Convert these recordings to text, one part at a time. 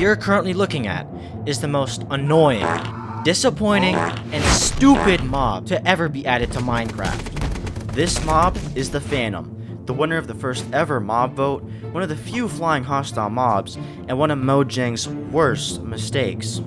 you're currently looking at is the most annoying, disappointing, and stupid mob to ever be added to Minecraft. This mob is the Phantom, the winner of the first ever mob vote, one of the few flying hostile mobs, and one of Mojang's worst mistakes.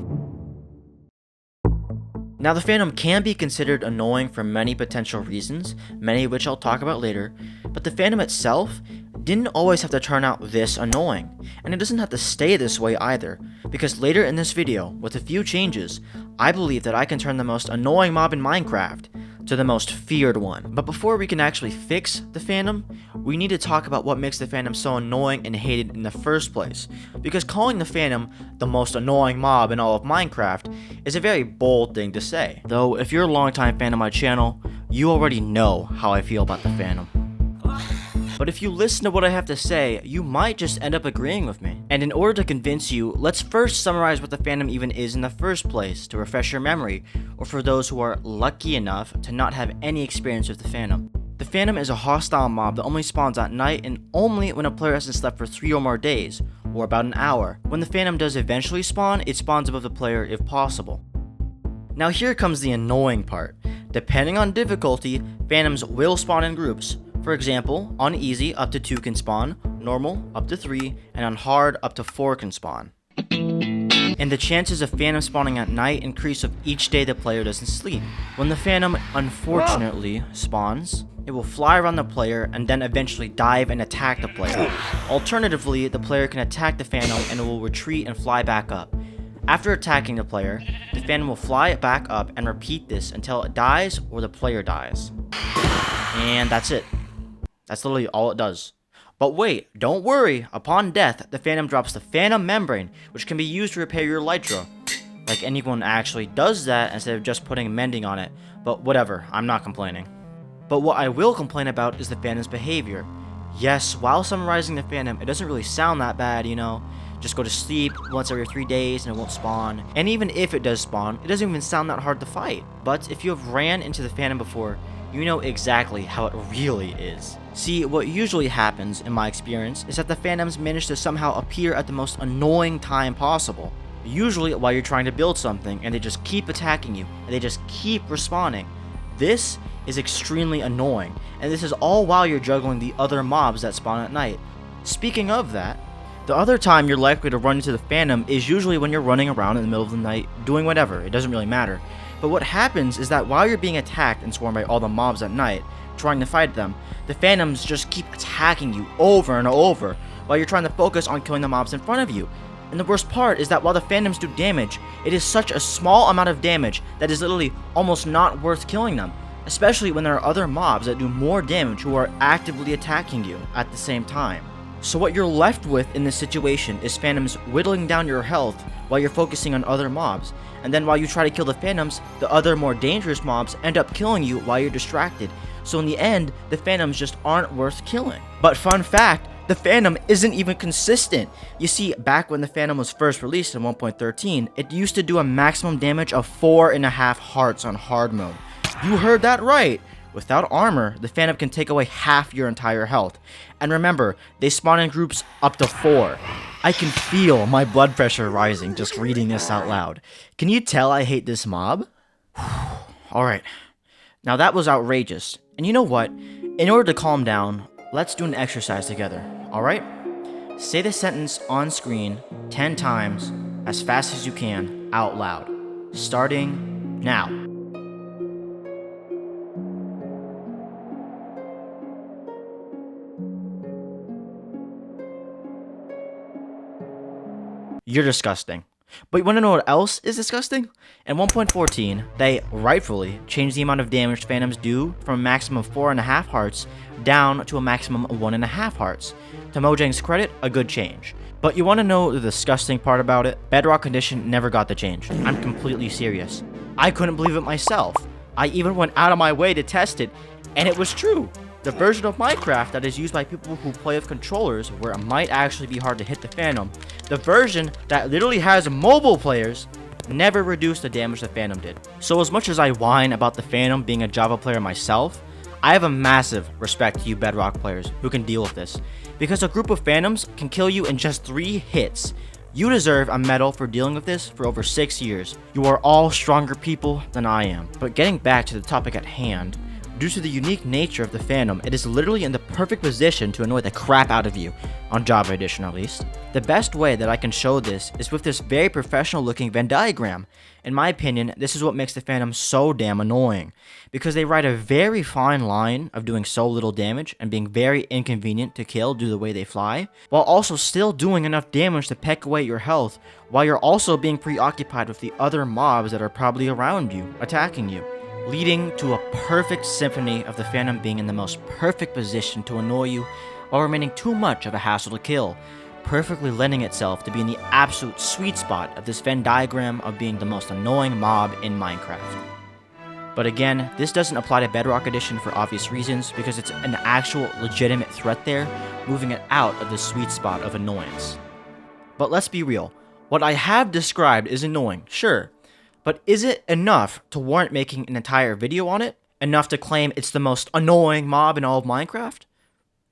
Now, the Phantom can be considered annoying for many potential reasons, many of which I'll talk about later, but the Phantom itself didn't always have to turn out this annoying, and it doesn't have to stay this way either, because later in this video, with a few changes, I believe that I can turn the most annoying mob in Minecraft to the most feared one. But before we can actually fix the Phantom, we need to talk about what makes the Phantom so annoying and hated in the first place, because calling the Phantom the most annoying mob in all of Minecraft is a very bold thing to say. Though if you're a longtime fan of my channel, you already know how I feel about the Phantom. But if you listen to what I have to say, you might just end up agreeing with me. And in order to convince you, let's first summarize what the Phantom even is in the first place to refresh your memory, or for those who are lucky enough to not have any experience with the Phantom. The Phantom is a hostile mob that only spawns at night and only when a player hasn't slept for 3 or more days, or about an hour. When the Phantom does eventually spawn, it spawns above the player if possible. Now here comes the annoying part. Depending on difficulty, Phantoms will spawn in groups. For example, on easy up to 2 can spawn, normal up to 3, and on hard up to 4 can spawn. And the chances of Phantom spawning at night increase with each day the player doesn't sleep. When the Phantom unfortunately spawns, it will fly around the player and then eventually dive and attack the player. Alternatively, the player can attack the Phantom and it will retreat and fly back up. After attacking the player, the Phantom will fly back up and repeat this until it dies or the player dies. And that's it. That's literally all it does. But wait, don't worry. Upon death, the Phantom drops the Phantom Membrane, which can be used to repair your Elytra. Like anyone actually does that instead of just putting mending on it. But whatever, I'm not complaining. But what I will complain about is the Phantom's behavior. Yes, while summarizing the Phantom, it doesn't really sound that bad, you know. Just go to sleep once every 3 days and it won't spawn. And even if it does spawn, it doesn't even sound that hard to fight. But if you have ran into the Phantom before, you know exactly how it really is. See, what usually happens, in my experience, is that the Phantoms manage to somehow appear at the most annoying time possible. Usually while you're trying to build something, and they just keep attacking you, and they just keep respawning. This is extremely annoying, and this is all while you're juggling the other mobs that spawn at night. Speaking of that, the other time you're likely to run into the Phantom is usually when you're running around in the middle of the night, doing whatever, it doesn't really matter. But what happens is that while you're being attacked and swarmed by all the mobs at night, trying to fight them, the Phantoms just keep attacking you over and over while you're trying to focus on killing the mobs in front of you. And the worst part is that while the Phantoms do damage, it is such a small amount of damage that is literally almost not worth killing them, especially when there are other mobs that do more damage who are actively attacking you at the same time. So what you're left with in this situation is Phantoms whittling down your health while you're focusing on other mobs, and then while you try to kill the Phantoms, the other more dangerous mobs end up killing you while you're distracted. So in the end, the Phantoms just aren't worth killing. But fun fact, the Phantom isn't even consistent. You see, back when the Phantom was first released in 1.13, it used to do a maximum damage of 4.5 hearts on hard mode. You heard that right! Without armor, the Phantom can take away half your entire health. And remember, they spawn in groups up to 4. I can feel my blood pressure rising just reading this out loud. Can you tell I hate this mob? Alright, now that was outrageous. And you know what? In order to calm down, let's do an exercise together, alright? Say the sentence on screen 10 times as fast as you can out loud. Starting now. You're disgusting. But you want to know what else is disgusting? In 1.14, they rightfully changed the amount of damage Phantoms do from a maximum of 4.5 hearts down to a maximum of 1.5 hearts. To Mojang's credit, a good change. But you want to know the disgusting part about it? Bedrock Edition never got the change. I'm completely serious. I couldn't believe it myself. I even went out of my way to test it, and it was true. The version of Minecraft that is used by people who play with controllers, where it might actually be hard to hit the Phantom, the version that literally has mobile players, never reduced the damage the Phantom did. So as much as I whine about the Phantom being a Java player myself, I have a massive respect to you Bedrock players who can deal with this, because a group of Phantoms can kill you in just 3 hits. You deserve a medal for dealing with this for over 6 years. You are all stronger people than I am. But getting back to the topic at hand, due to the unique nature of the fandom, it is literally in the perfect position to annoy the crap out of you, on Java Edition at least. The best way that I can show this is with this very professional looking Venn diagram. In my opinion, this is what makes the fandom so damn annoying, because they ride a very fine line of doing so little damage and being very inconvenient to kill due to the way they fly, while also still doing enough damage to peck away your health, while you're also being preoccupied with the other mobs that are probably around you, attacking you, leading to a perfect symphony of the fandom being in the most perfect position to annoy you while remaining too much of a hassle to kill, perfectly lending itself to be in the absolute sweet spot of this Venn diagram of being the most annoying mob in Minecraft. But again, this doesn't apply to Bedrock Edition for obvious reasons, because it's an actual legitimate threat there, moving it out of the sweet spot of annoyance. But let's be real, what I have described is annoying, sure, but is it enough to warrant making an entire video on it? Enough to claim it's the most annoying mob in all of Minecraft?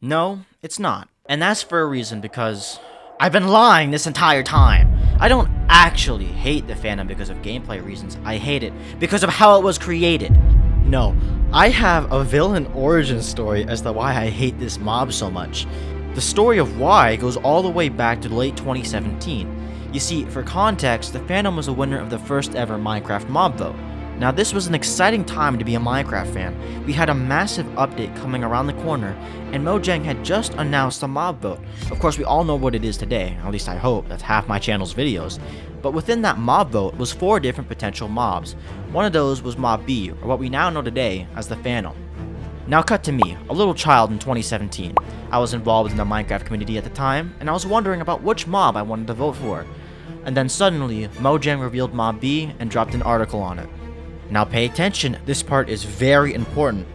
No, it's not. And that's for a reason, because I've been lying this entire time. I don't actually hate the fandom because of gameplay reasons. I hate it because of how it was created. No, I have a villain origin story as to why I hate this mob so much. The story of why goes all the way back to late 2017. You see, for context, the fandom was the winner of the first ever Minecraft mob vote. Now this was an exciting time to be a Minecraft fan. We had a massive update coming around the corner, and Mojang had just announced a mob vote. Of course, we all know what it is today, at least I hope, that's half my channel's videos. But within that mob vote was 4 different potential mobs. One of those was Mob B, or what we now know today as the Phantom. Now cut to me, a little child in 2017. I was involved in the Minecraft community at the time, and I was wondering about which mob I wanted to vote for. And then suddenly, Mojang revealed Mob B and dropped an article on it. Now pay attention, this part is very important.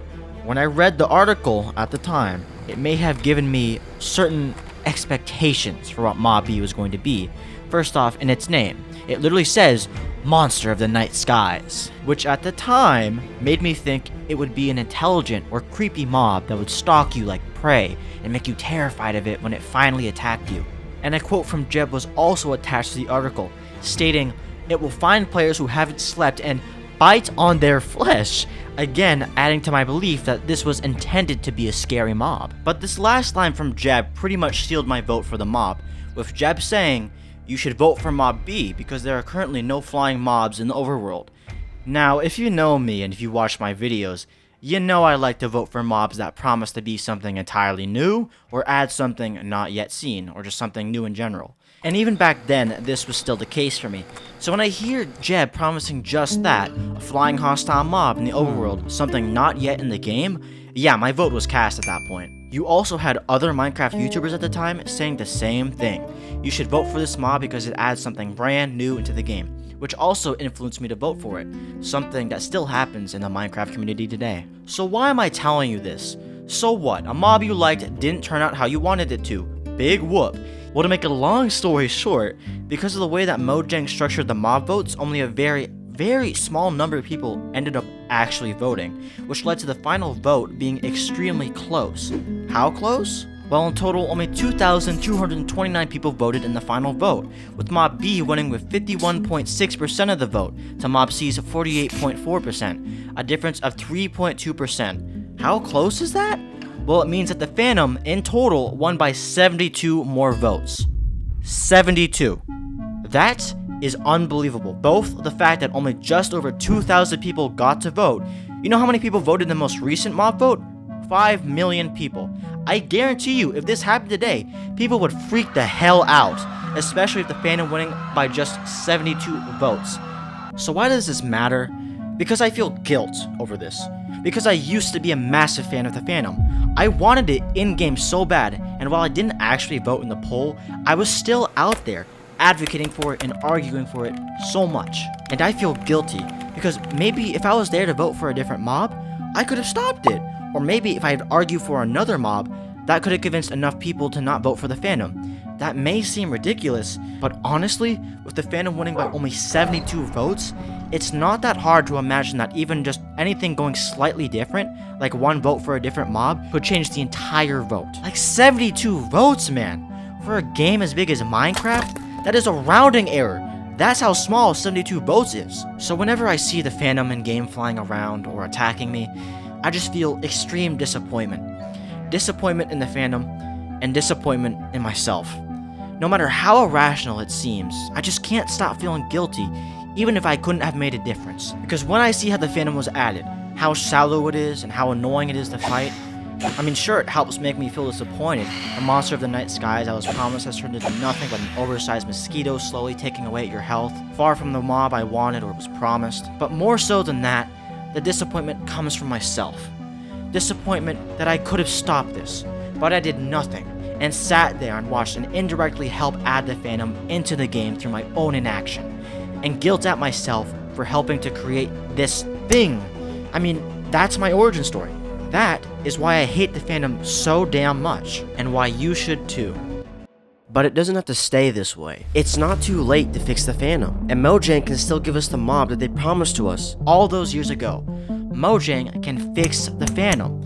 When I read the article at the time, it may have given me certain expectations for what Mob B was going to be. First off, in its name, it literally says, Monster of the Night Skies, which at the time made me think it would be an intelligent or creepy mob that would stalk you like prey and make you terrified of it when it finally attacked you. And a quote from Jeb was also attached to the article, stating, it will find players who haven't slept and bite on their flesh, again adding to my belief that this was intended to be a scary mob. But this last line from Jeb pretty much sealed my vote for the mob, with Jeb saying, you should vote for Mob B because there are currently no flying mobs in the overworld. Now, if you know me and if you watch my videos, you know I like to vote for mobs that promise to be something entirely new, or add something not yet seen, or just something new in general. And even back then, this was still the case for me. So when I hear Jeb promising just that, a flying hostile mob in the overworld, something not yet in the game, yeah, my vote was cast at that point. You also had other Minecraft YouTubers at the time saying the same thing. You should vote for this mob because it adds something brand new into the game, which also influenced me to vote for it, something that still happens in the Minecraft community today. So why am I telling you this? So what? A mob you liked didn't turn out how you wanted it to. Big whoop. Well, to make a long story short, because of the way that Mojang structured the mob votes, only a very small number of people ended up actually voting, which led to the final vote being extremely close. How close? Well, in total, only 2,229 people voted in the final vote, with Mob B winning with 51.6% of the vote to Mob C's 48.4%, a difference of 3.2%. How close is that? Well, it means that the Phantom, in total, won by 72 more votes. 72. That is unbelievable. Both the fact that only just over 2,000 people got to vote. You know how many people voted in the most recent mob vote? 5 million people. I guarantee you, if this happened today, people would freak the hell out, especially if the Phantom winning by just 72 votes. So why does this matter? Because I feel guilt over this. Because I used to be a massive fan of the Phantom. I wanted it in-game so bad, and while I didn't actually vote in the poll, I was still out there, advocating for it and arguing for it so much. And I feel guilty, because maybe if I was there to vote for a different mob, I could have stopped it. Or maybe if I had argued for another mob, that could have convinced enough people to not vote for the Phantom. That may seem ridiculous, but honestly, with the Phantom winning by only 72 votes, it's not that hard to imagine that even just anything going slightly different, like one vote for a different mob, could change the entire vote. Like 72 votes, man! For a game as big as Minecraft, That is a rounding error. That's how small 72 boats is. So whenever I see the Phantom in game flying around or attacking me, I just feel extreme disappointment. Disappointment in the Phantom and disappointment in myself. No matter how irrational it seems, I just can't stop feeling guilty even if I couldn't have made a difference. Because when I see how the Phantom was added, how shallow it is and how annoying it is to fight, I mean, sure, it helps make me feel disappointed. The monster of the night skies I was promised has turned into nothing but an oversized mosquito slowly taking away at your health, far from the mob I wanted or was promised. But more so than that, the disappointment comes from myself. Disappointment that I could have stopped this, but I did nothing, and sat there and watched and indirectly help add the Phantom into the game through my own inaction, and guilt at myself for helping to create this thing. I mean, that's my origin story. That is why I hate the Phantom so damn much, and why you should too. But it doesn't have to stay this way. It's not too late to fix the Phantom, and Mojang can still give us the mob that they promised to us all those years ago. Mojang can fix the Phantom.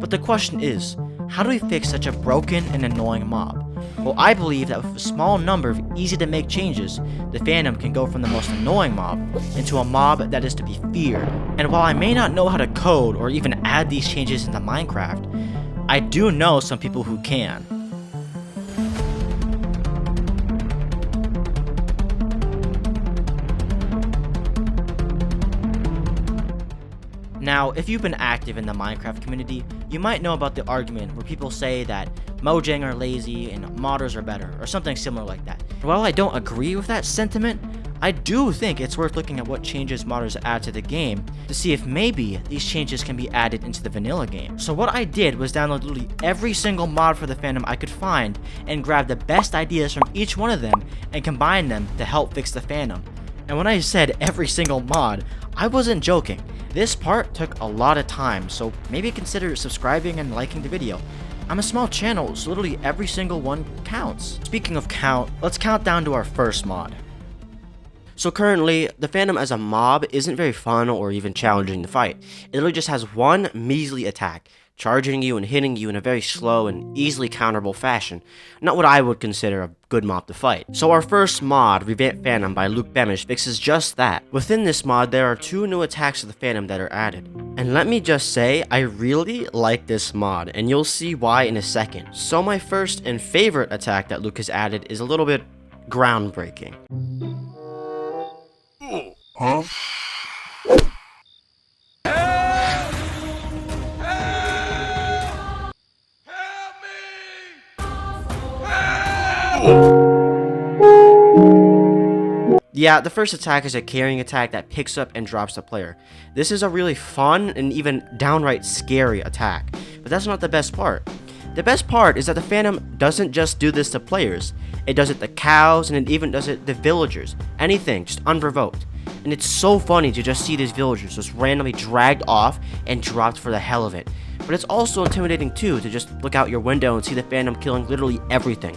But the question is, how do we fix such a broken and annoying mob? Well, I believe that with a small number of easy to make changes, the Phantom can go from the most annoying mob into a mob that is to be feared. And while I may not know how to code or even add these changes into Minecraft, I do know some people who can. Now, if you've been active in the Minecraft community, you might know about the argument where people say that Mojang are lazy and modders are better, or something similar like that. While I don't agree with that sentiment, I do think it's worth looking at what changes modders add to the game to see if maybe these changes can be added into the vanilla game. So what I did was download literally every single mod for the Phantom I could find and grab the best ideas from each one of them and combine them to help fix the Phantom. And when I said every single mod, I wasn't joking. This part took a lot of time, so maybe consider subscribing and liking the video. I'm a small channel, so literally every single one counts. Speaking of count, let's count down to our first mod. So currently, the Phantom as a mob isn't very fun or even challenging to fight. It literally just has one measly attack, charging you and hitting you in a very slow and easily counterable fashion. Not what I would consider a good mob to fight. So our first mod, Revamped Phantom by Luke Bemish, fixes just that. Within this mod, there are two new attacks to the Phantom that are added. And let me just say, I really like this mod, and you'll see why in a second. So my first and favorite attack that Luke has added is a little bit groundbreaking. Huh? Yeah, the first attack is a carrying attack that picks up and drops the player. This is a really fun and even downright scary attack, but that's not the best part. The best part is that the Phantom doesn't just do this to players, it does it to cows, and it even does it to villagers. Anything, just unprovoked. And it's so funny to just see these villagers just randomly dragged off and dropped for the hell of it. But it's also intimidating too to just look out your window and see the Phantom killing literally everything.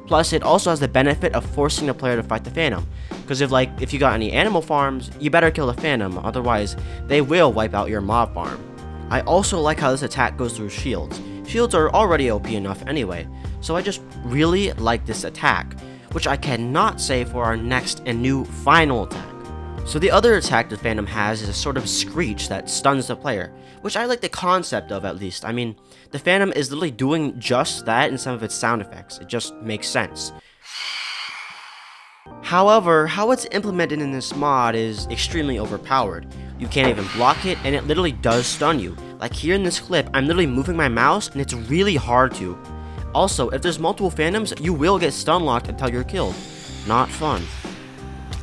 Plus, it also has the benefit of forcing the player to fight the Phantom. Because if you got any animal farms, you better kill the Phantom, otherwise they will wipe out your mob farm. I also like how this attack goes through shields. Shields are already OP enough anyway, so I just really like this attack, which I cannot say for our next and new final attack. So the other attack the Phantom has is a sort of screech that stuns the player, which I like the concept of at least. I mean, the Phantom is literally doing just that in some of its sound effects. It just makes sense. However, how it's implemented in this mod is extremely overpowered. You can't even block it, and it literally does stun you. Like here in this clip, I'm literally moving my mouse, and it's really hard to. Also, if there's multiple Phantoms, you will get stun locked until you're killed. Not fun.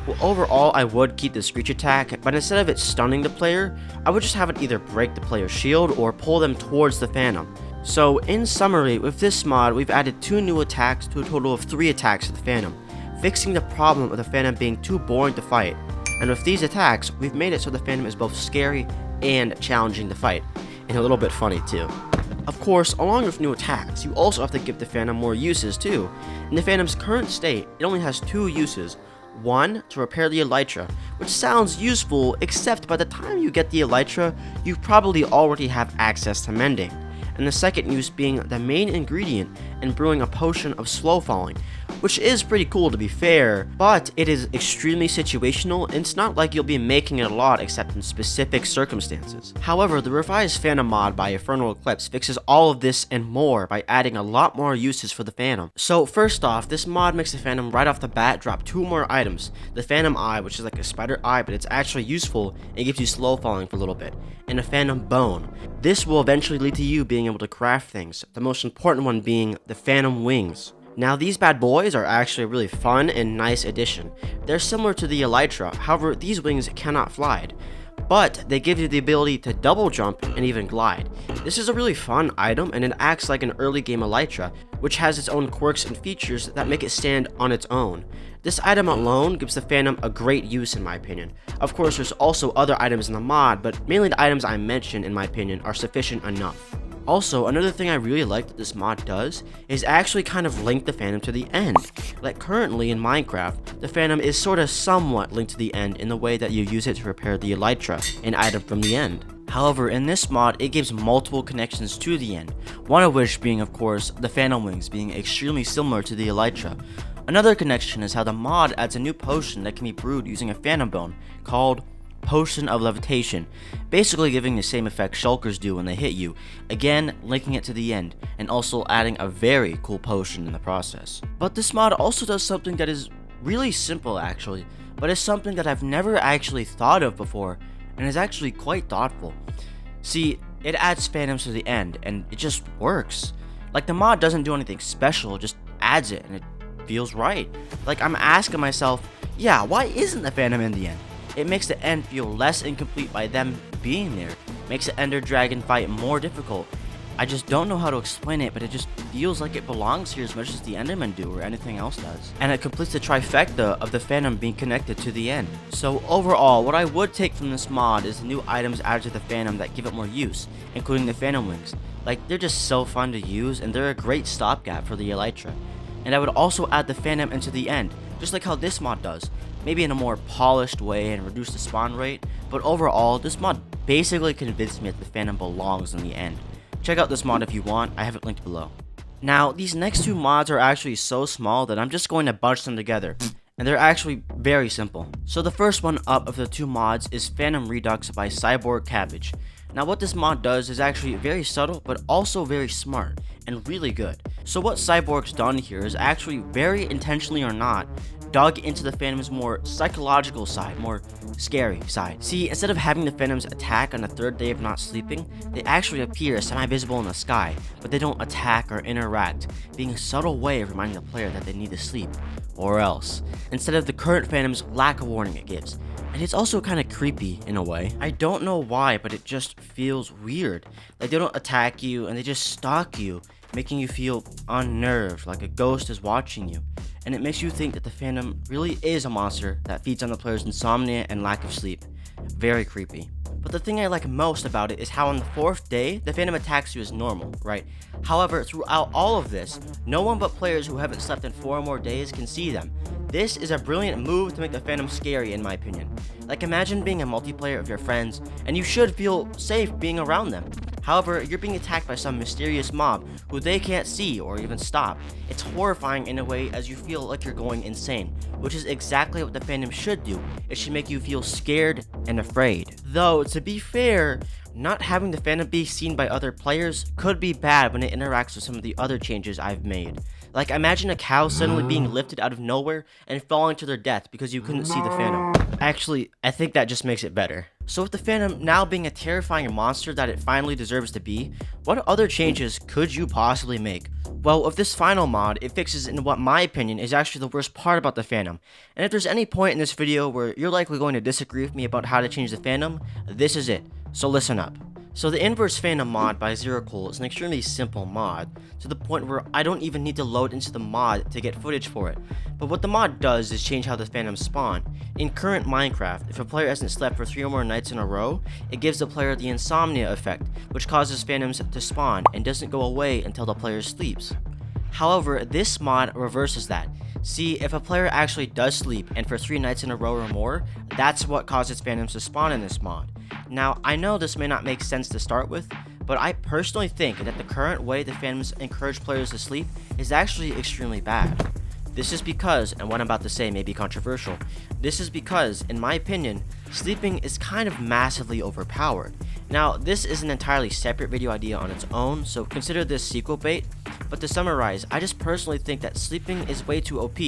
Well, overall, I would keep the screech attack, but instead of it stunning the player, I would just have it either break the player's shield or pull them towards the Phantom. So, in summary, with this mod, we've added 2 new attacks to a total of 3 attacks to the Phantom, fixing the problem of the Phantom being too boring to fight. And with these attacks, we've made it so the Phantom is both scary and challenging to fight, and a little bit funny too. Of course, along with new attacks, you also have to give the Phantom more uses too. In the Phantom's current state, it only has 2 uses. One, to repair the elytra, which sounds useful, except by the time you get the elytra, you probably already have access to mending. And the second use being the main ingredient in brewing a potion of slow falling, which is pretty cool to be fair, but it is extremely situational and it's not like you'll be making it a lot except in specific circumstances. However, the revised Phantom mod by Infernal Eclipse fixes all of this and more by adding a lot more uses for the Phantom. So first off, this mod makes the Phantom right off the bat drop 2 more items. The Phantom Eye, which is like a spider eye, but it's actually useful and gives you slow falling for a little bit, and a Phantom Bone. This will eventually lead to you being able to craft things, the most important one being the Phantom Wings. Now these bad boys are actually a really fun and nice addition. They're similar to the Elytra, however these wings cannot fly, but they give you the ability to double jump and even glide. This is a really fun item and it acts like an early game Elytra, which has its own quirks and features that make it stand on its own. This item alone gives the Phantom a great use in my opinion. Of course there's also other items in the mod, but mainly the items I mentioned in my opinion are sufficient enough. Also, another thing I really like that this mod does is actually kind of link the Phantom to the end. Like currently in Minecraft, the Phantom is sort of somewhat linked to the end in the way that you use it to repair the Elytra, an item from the end. However, in this mod, it gives multiple connections to the end, one of which being of course the Phantom Wings being extremely similar to the Elytra. Another connection is how the mod adds a new potion that can be brewed using a Phantom Bone called Potion of Levitation, basically giving the same effect shulkers do when they hit you, again linking it to the end, and also adding a very cool potion in the process. But this mod also does something that is really simple actually, but is something that I've never actually thought of before, and is actually quite thoughtful. See, it adds Phantoms to the end, and it just works. Like the mod doesn't do anything special, it just adds it, and it feels right. Like I'm asking myself, yeah, why isn't the Phantom in the end? It makes the end feel less incomplete by them being there, makes the Ender Dragon fight more difficult. I just don't know how to explain it, but it just feels like it belongs here as much as the Endermen do or anything else does. And it completes the trifecta of the Phantom being connected to the end. So overall, what I would take from this mod is the new items added to the Phantom that give it more use, including the Phantom Wings. Like, they're just so fun to use and they're a great stopgap for the Elytra. And I would also add the Phantom into the end, just like how this mod does. Maybe in a more polished way and reduce the spawn rate, but overall, this mod basically convinced me that the Phantom belongs in the end. Check out this mod if you want, I have it linked below. Now, these next 2 mods are actually so small that I'm just going to bunch them together, and they're actually very simple. So the first one up of the 2 mods is Phantom Redux by Cyborg Cabbage. Now what this mod does is actually very subtle, but also very smart, and really good. So what Cyborg's done here is actually very intentionally or not, dug into the Phantom's more psychological side, more scary side. See, instead of having the Phantoms attack on the 3rd day of not sleeping, they actually appear semi-visible in the sky, but they don't attack or interact, being a subtle way of reminding the player that they need to sleep, or else, instead of the current Phantom's lack of warning it gives. And it's also kind of creepy in a way. I don't know why, but it just feels weird. Like they don't attack you and they just stalk you, making you feel unnerved, like a ghost is watching you. And it makes you think that the Phantom really is a monster that feeds on the player's insomnia and lack of sleep. Very creepy. But the thing I like most about it is how on the 4th day, the Phantom attacks you as normal, right? However, throughout all of this, no one but players who haven't slept in 4 or more days can see them. This is a brilliant move to make the Phantom scary in my opinion. Like imagine being a multiplayer with your friends, and you should feel safe being around them. However, you're being attacked by some mysterious mob who they can't see or even stop. It's horrifying in a way as you feel like you're going insane, which is exactly what the Phantom should do. It should make you feel scared and afraid. Though, to be fair, not having the Phantom be seen by other players could be bad when it interacts with some of the other changes I've made. Like imagine a cow suddenly being lifted out of nowhere and falling to their death because you couldn't see the Phantom. Actually, I think that just makes it better. So with the Phantom now being a terrifying monster that it finally deserves to be, what other changes could you possibly make? Well, with this final mod, it fixes in what my opinion is actually the worst part about the Phantom. And if there's any point in this video where you're likely going to disagree with me about how to change the Phantom, this is it. So listen up. So the Inverse Phantom mod by ZeroCool is an extremely simple mod, to the point where I don't even need to load into the mod to get footage for it. But what the mod does is change how the Phantoms spawn. In current Minecraft, if a player hasn't slept for 3 or more nights in a row, it gives the player the insomnia effect, which causes Phantoms to spawn and doesn't go away until the player sleeps. However, this mod reverses that. See, if a player actually does sleep and for 3 nights in a row or more, that's what causes Phantoms to spawn in this mod. Now, I know this may not make sense to start with, but I personally think that the current way the Phantoms encourage players to sleep is actually extremely bad. This is because, and what I'm about to say may be controversial, this is because, in my opinion, sleeping is kind of massively overpowered. Now, this is an entirely separate video idea on its own, so consider this sequel bait, but to summarize, I just personally think that sleeping is way too OP,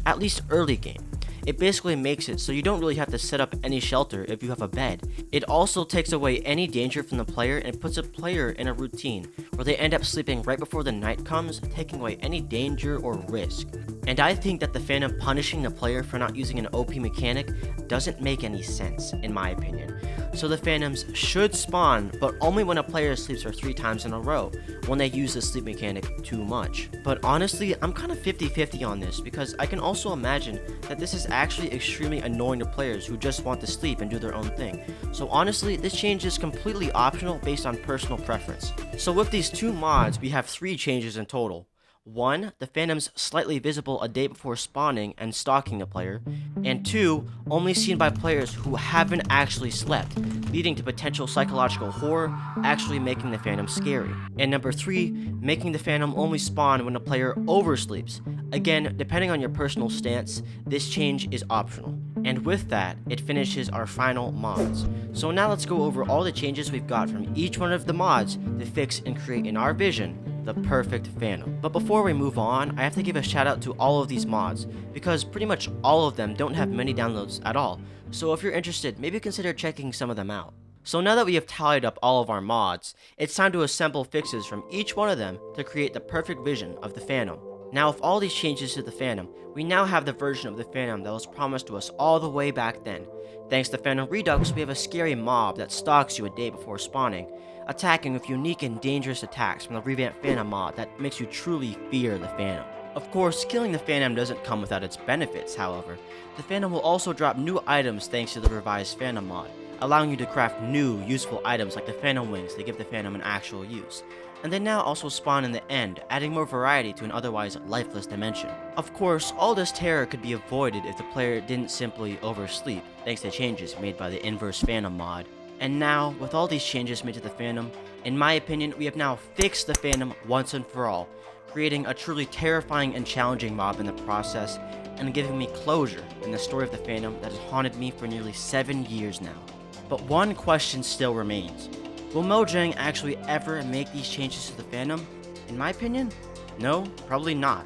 at least early game. It basically makes it so you don't really have to set up any shelter if you have a bed. It also takes away any danger from the player and puts a player in a routine where they end up sleeping right before the night comes, taking away any danger or risk. And I think that the Phantom punishing the player for not using an OP mechanic doesn't make any sense, in my opinion. So the Phantoms should spawn, but only when a player sleeps for 3 times in a row, when they use the sleep mechanic too much. But honestly, I'm kind of 50-50 on this, because I can also imagine that this is actually extremely annoying to players who just want to sleep and do their own thing. So honestly, this change is completely optional based on personal preference. So with these 2 mods, we have 3 changes in total. 1. The Phantoms slightly visible a day before spawning and stalking the player, and 2. Only seen by players who haven't actually slept, leading to potential psychological horror, actually making the Phantom scary. And number 3, making the Phantom only spawn when a player oversleeps. Again, depending on your personal stance, this change is optional. And with that, it finishes our final mods. So now let's go over all the changes we've got from each one of the mods to fix and create, in our vision, the perfect Phantom. But before we move on, I have to give a shout out to all of these mods, because pretty much all of them don't have many downloads at all. So if you're interested, maybe consider checking some of them out. So now that we have tallied up all of our mods, it's time to assemble fixes from each one of them to create the perfect vision of the Phantom. Now, with all these changes to the Phantom, we now have the version of the Phantom that was promised to us all the way back then. Thanks to Phantom Redux, we have a scary mob that stalks you a day before spawning, attacking with unique and dangerous attacks from the revamped Phantom mod that makes you truly fear the Phantom. Of course, killing the Phantom doesn't come without its benefits, however. The Phantom will also drop new items thanks to the revised Phantom mod, allowing you to craft new, useful items like the Phantom Wings that give the Phantom an actual use. And they now also spawn in the end, adding more variety to an otherwise lifeless dimension. Of course, all this terror could be avoided if the player didn't simply oversleep, thanks to changes made by the Inverse Phantom mod. And now, with all these changes made to the Phantom, in my opinion, we have now fixed the Phantom once and for all, creating a truly terrifying and challenging mob in the process, and giving me closure in the story of the Phantom that has haunted me for nearly 7 years now. But one question still remains. Will Mojang actually ever make these changes to the Phantom? In my opinion, no, probably not.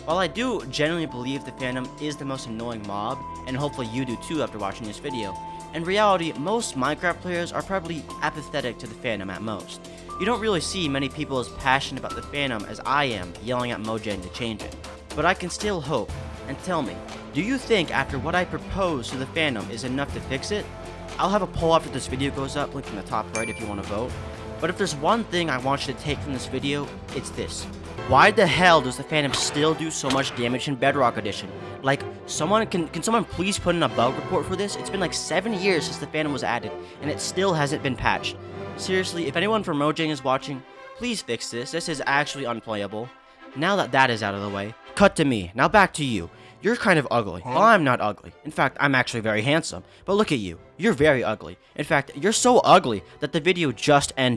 While I do genuinely believe the Phantom is the most annoying mob, and hopefully you do too after watching this video, in reality, most Minecraft players are probably apathetic to the Phantom at most. You don't really see many people as passionate about the Phantom as I am yelling at Mojang to change it. But I can still hope, and tell me, do you think after what I propose to the Phantom is enough to fix it? I'll have a poll after this video goes up, linked in the top right if you want to vote. But if there's one thing I want you to take from this video, it's this. Why the hell does the Phantom still do so much damage in Bedrock Edition? Like, can someone please put in a bug report for this? It's been like 7 years since the Phantom was added, and it still hasn't been patched. Seriously, if anyone from Mojang is watching, please fix this. This is actually unplayable. Now that that is out of the way, cut to me. Now back to you. You're kind of ugly. Well, I'm not ugly. In fact, I'm actually very handsome. But look at you. You're very ugly. In fact, you're so ugly that the video just ended.